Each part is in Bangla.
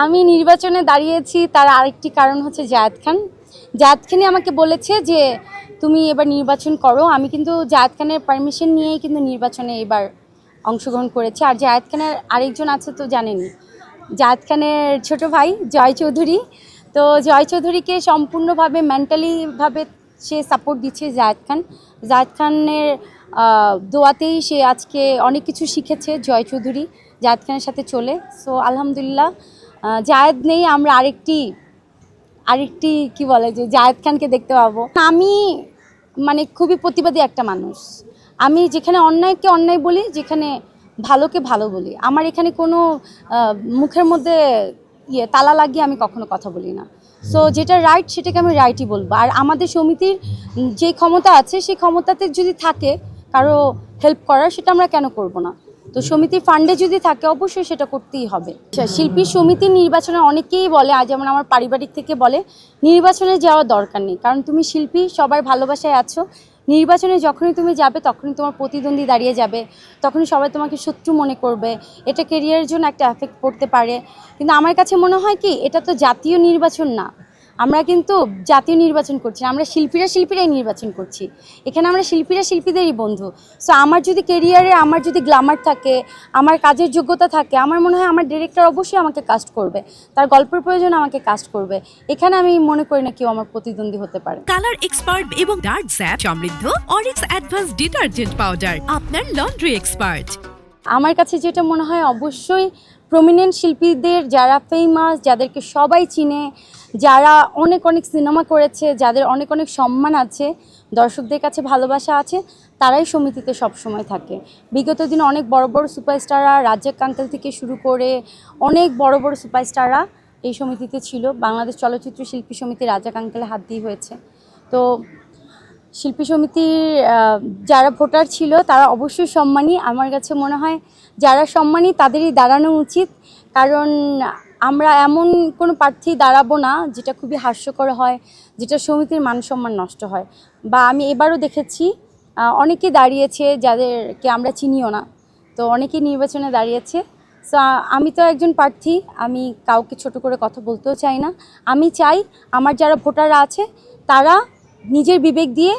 আমি নির্বাচনে দাঁড়িয়েছি তার আরেকটি কারণ হচ্ছে জায়েদ খান। জায়েদ খানই আমাকে বলেছে যে তুমি এবার নির্বাচন করো। আমি কিন্তু জায়েদ খানের পারমিশন নিয়েই কিন্তু নির্বাচনে এবার অংশগ্রহণ করেছি। আর জায়েদ খানের আরেকজন আছে তো জানেনই, জায়েদ খানের ছোট ভাই জয় চৌধুরী। তো জয় চৌধুরীকে সম্পূর্ণভাবে মেন্টালিভাবে সে সাপোর্ট দিচ্ছে জায়েদ খান। জায়েদ খানের দোয়াতেই সে আজকে অনেক কিছু শিখেছে জয় চৌধুরী জায়েদ খানের সাথে চলে। সো আলহামদুলিল্লাহ, জায়েদ নেই, আমরা আরেকটি কি বলে যে জায়েদ খানকে দেখতে পাবো। আমি মানে খুবই প্রতিবাদী একটা মানুষ। আমি যেখানে অন্যায়কে অন্যায় বলি, যেখানে ভালোকে ভালো বলি। আমার এখানে কোনো মুখের মধ্যে তালা লাগিয়ে আমি কখনো কথা বলি না। সো যেটা রাইট সেটাকে আমি রাইটই বলবো। আর আমাদের সমিতির যে ক্ষমতা আছে সেই ক্ষমতাতে যদি থাকে কারো হেল্প করার, সেটা আমরা কেন করব না? তো সমিতির ফান্ডে যদি থাকে অবশ্যই সেটা করতেই হবে। শিল্পী সমিতির নির্বাচনে অনেকেই বলে, আজ যেমন আমার পারিবারিক থেকে বলে নির্বাচনে যাওয়ার দরকার নেই, কারণ তুমি শিল্পী, সবার ভালোবাসায় আছো। নির্বাচনে যখনই তুমি যাবে তখনই তোমার প্রতিদ্বন্দ্বী দাঁড়িয়ে যাবে, তখনই সবাই তোমাকে শত্রু মনে করবে, এটা কেরিয়ারের জন্য একটা এফেক্ট পড়তে পারে। কিন্তু আমার কাছে মনে হয় কি, এটা তো জাতীয় নির্বাচন না। আমরা কিন্তু জাতীয় নির্বাচন করছি না, আমরা শিল্পীরাই নির্বাচন করছি। এখানে আমরা শিল্পীদেরই বন্ধু। সো আমার যদি কেরিয়ারে আমার যদি গ্ল্যামার থাকে, আমার কাজের যোগ্যতা থাকে, আমার মনে হয় আমার ডিরেক্টর অবশ্যই আমাকে কাস্ট করবে, তার গল্পের প্রয়োজন আমাকে কাস্ট করবে। এখানে আমি মনে করি না কেউ আমার প্রতিদ্বন্দ্বী হতে পারে। কালার এক্সপার্ট এবং ডার্ক স্যাপ সমৃদ্ধ অরিক্স অ্যাডভান্স ডিটারজেন্ট পাউডার, আপনার লন্ড্রি এক্সপার্ট। আমার কাছে যেটা মনে হয়, অবশ্যই প্রমিনেন্ট শিল্পীদের, যারা ফেমাস, যাদেরকে সবাই চিনে, যারা অনেক সিনেমা করেছে, যাদের অনেক সম্মান আছে, দর্শকদের কাছে ভালোবাসা আছে, তারাই সমিতিতে সবসময় থাকে। বিগত দিনে অনেক বড় সুপারস্টাররা, রাজ্জাক আঙ্কেল থেকে শুরু করে অনেক বড় সুপারস্টাররা এই সমিতিতে ছিল। বাংলাদেশ চলচ্চিত্র শিল্পী সমিতি রাজ্জাক আঙ্কেলের হাত দিয়ে হয়েছে। তো শিল্পী সমিতির যারা ভোটার ছিল তারা অবশ্যই সম্মানী। আমার কাছে মনে হয় যারা সম্মানী তাদেরই দাঁড়ানো উচিত, কারণ আমরা এমন কোনো প্রার্থী দাঁড়াবো না যেটা খুবই হাস্যকর হয়, যেটা সমিতির মান সম্মান নষ্ট হয়। বা আমি এবারও দেখেছি অনেকে দাঁড়িয়েছে যাদেরকে আমরা চিনিও না, তো অনেকেই নির্বাচনে দাঁড়িয়েছে। সো আমি তো একজন প্রার্থী, আমি কাউকে ছোট করে কথা বলতেও চাই না। আমি চাই আমার যারা ভোটাররা আছে তারা নিজের বিবেক দিয়ে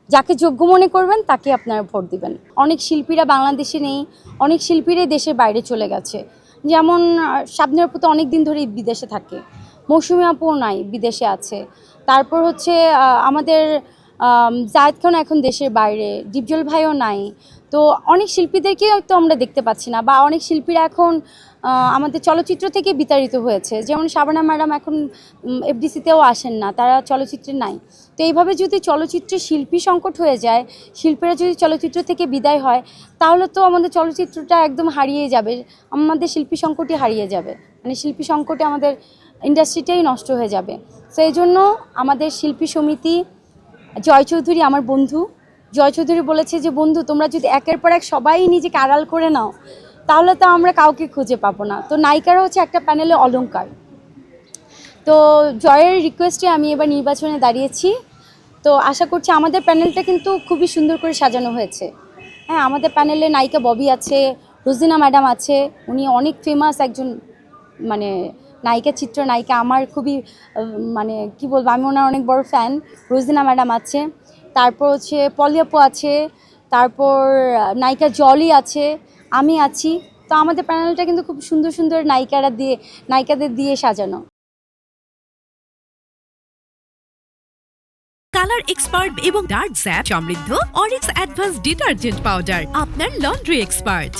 যাকে যোগ্য মনে করবেন তাকে আপনারা ভোট দিবেন। অনেক শিল্পীরা বাংলাদেশে নেই, অনেক শিল্পীরাই দেশের বাইরে চলে গেছে। যেমন শাবনূর আপু তো অনেক দিন ধরেই বিদেশে থাকে, মৌসুমী আপুও নাই, বিদেশে আছে। তারপর হচ্ছে আমাদের জায়েদ খান এখন দেশের বাইরে, ডিপজল ভাইও নাই। তো অনেক শিল্পীদেরকেই হয়তো আমরা দেখতে পাচ্ছি না, বা অনেক শিল্পীরা এখন আমাদের চলচ্চিত্র থেকে বিতাড়িত হয়েছে। যেমন শাবানা ম্যাডাম এখন এফডিসিতেও আসেন না, তারা চলচ্চিত্রে নাই। তো এইভাবে যদি চলচ্চিত্রে শিল্পী সংকট হয়ে যায়, শিল্পীরা যদি চলচ্চিত্র থেকে বিদায় হয়, তাহলে তো আমাদের চলচ্চিত্রটা একদম হারিয়ে যাবে, আমাদের শিল্পী সংকটই হারিয়ে যাবে। মানে শিল্পী সংকটে আমাদের ইন্ডাস্ট্রিটাই নষ্ট হয়ে যাবে। তো এই জন্য আমাদের শিল্পী সমিতি, জয় চৌধুরী আমার বন্ধু, জয় চৌধুরী বলেছে যে বন্ধু, তোমরা যদি একের পর এক সবাই নিজেকে আড়াল করে নাও তাহলে তো আমরা কাউকে খুঁজে পাবো না। তো নায়িকারা হচ্ছে একটা প্যানেলে অলংকার। তো জয়ের রিকোয়েস্টে আমি এবার নির্বাচনে দাঁড়িয়েছি। তো আশা করছি, আমাদের প্যানেলটা কিন্তু খুবই সুন্দর করে সাজানো হয়েছে। হ্যাঁ, আমাদের প্যানেলে নায়িকা ববি আছে, রোজিনা ম্যাডাম আছে, উনি অনেক ফেমাস একজন মানে নায়িকা, চিত্রনায়িকা। আমার খুবই মানে কি বলবো, আমি ওনার অনেক বড় ফ্যান। রোজিনা ম্যাডাম আছে, তারপর হচ্ছে পলি আপু আছে, তারপর নায়িকা জলি আছে, আমি আছি। তো আমাদের প্যানেলটা কিন্তু খুব সুন্দর নায়িকাদের দিয়ে সাজানো। কালার এক্সপার্ট এবং ডার্ক স্যাপ সমৃদ্ধ অরিক্স অ্যাডভান্স ডিটারজেন্ট পাউডার, আপনার লন্ড্রি এক্সপার্ট।